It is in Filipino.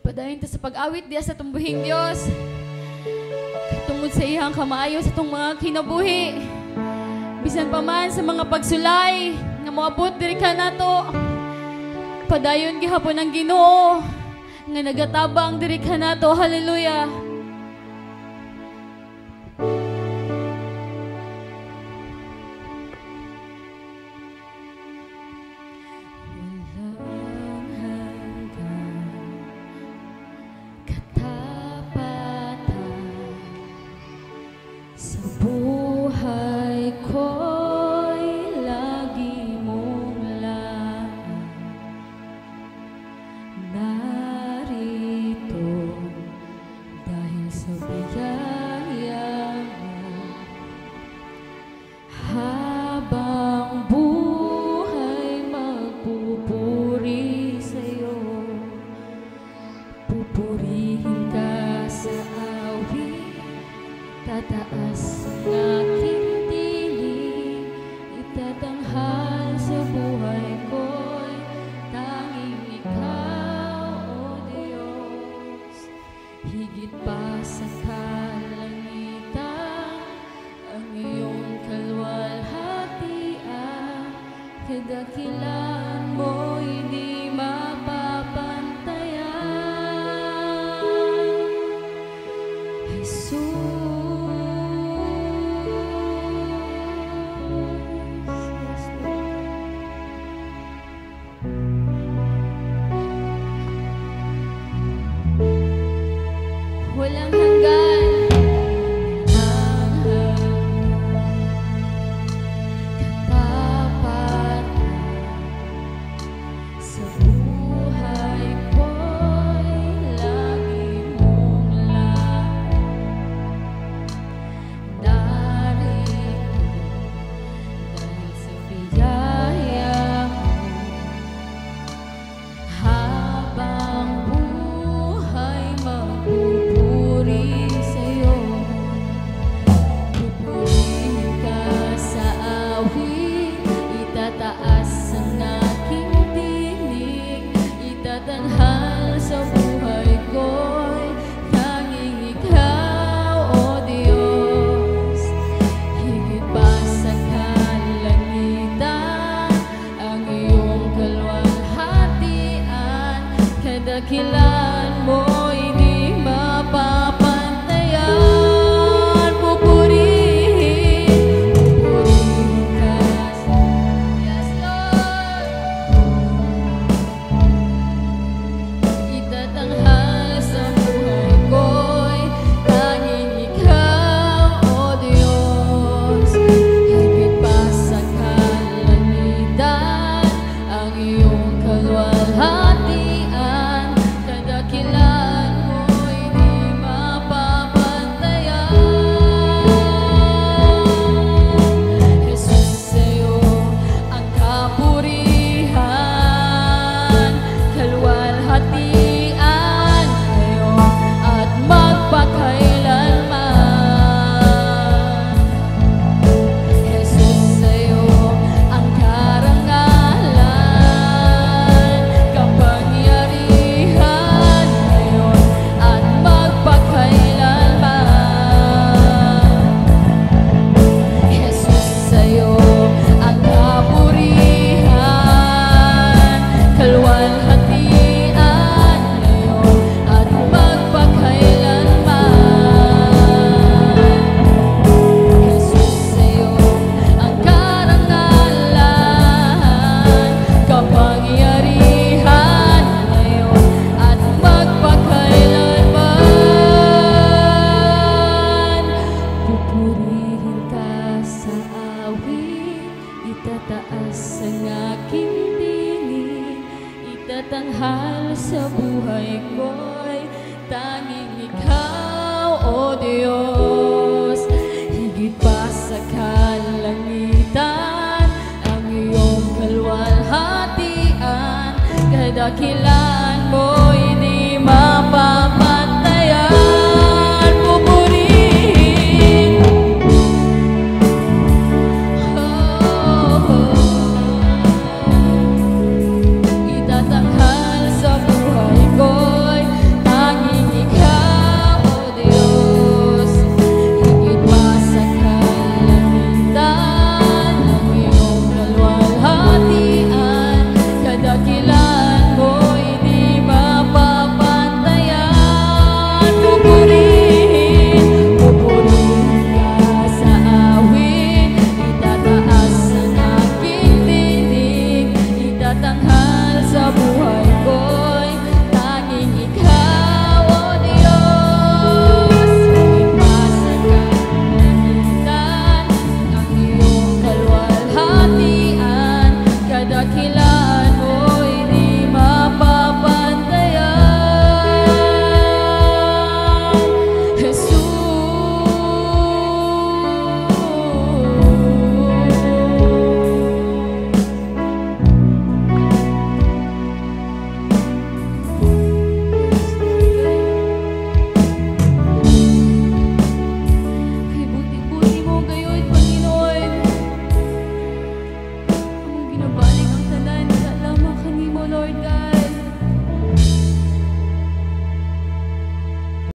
Padayon ta sa pag-awit diya sa tumbuhing Dios. Tungod sa iyang kamaayo sa itong mga kinabuhi. Bisan pa man sa mga pagsulay nga moabot diri ka nato. Padayon gihapon ang Ginoo nga nagatabang diri ka nato. Hallelujah. Tataas ang aking tinig, itatanghal sa buhay ko'y tanging Ikaw, O Diyos. Higit pa sa kalangitan, ang iyong kalwalhatian, kadakilan mo hindi mapapantayan. Jesus. Walang hanggan ang katapat sa buhay ko'y lagi mong narito dahil sa biyaya mo habang buhay magpupuri sa'yo. Pupurihin ka sa awit, itataas ang aking tinig, itatanghal sa buhay ko'y tanging Ikaw, O Diyos. Higit pa sa kalangitan, ang iyong kalwalhatian, kadakilan mo hindi mapapantayan. Pupurihin ka sa Yes, Lord. Itatanghal sa buhay ko'y tanging Ikaw, O Diyos. Higit pa sa kalangitan, ang iyong kalwalhatian, kadakilan mo hindi mapapantayan. Jesus, sa'yo ang kapurihan, kalwalhatian ngayon at magpakailanman. Jesus, sa'yo ang karangalan, kapangyarihan ngayon at magpakailanman. Jesus, sa'yo ang kapurihan, kalwalhatian ngayon at magpakailanman. Jesus, sa'yo ang karangalan, kapangyarihan ngayon at magpakailanman. Pupurihin ka sa awit, itataas ang aking tinig, itatanghal sa buhay ko'y tanging Ikaw, O Diyos. Higit pa sa kalangitan, ang iyong kalwalhatian, kadakilan mo